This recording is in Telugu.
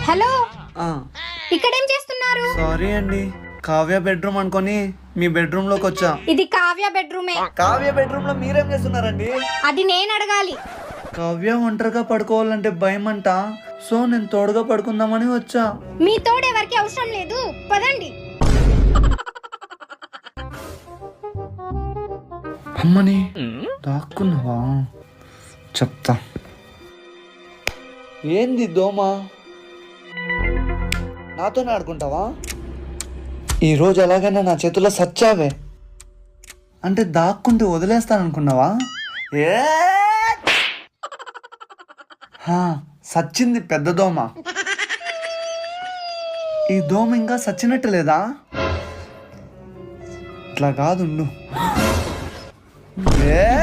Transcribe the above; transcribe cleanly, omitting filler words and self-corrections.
హలో, ఆ, ఇక్కడేం చేస్తున్నారు? సారీ అండి, కావ్య బెడ్రూమ్ అనుకొని మీ బెడ్రూమ్ లోకి వచ్చా. ఇది కావ్య బెడ్రూమే. కావ్య బెడ్రూమ్ లో మీరేం చేస్తున్నారండి? అది నేను అడగాలి. కావ్య ఒంటరిగా పడుకోవాలంటే భయం అంట, సో నేను తోడుగా పడుకుందామని వచ్చా. మీ తోడు ఎవరికి అవసరం లేదు, పదండి. అమ్మని దాక్కున్నావా? చెప్తా. ఏంది దోమ? నాతోనే ఆడుకుంటావా? ఈరోజు ఎలాగైనా నా చేతుల్లో సచ్చావే. అంటే దాక్కుంటే వదిలేస్తాననుకున్నావా? ఏ సచ్చింది పెద్ద దోమ. ఈ దోమ ఇంకా సచ్చినట్టు లేదా? ఇట్లా కాదుండు. ఏ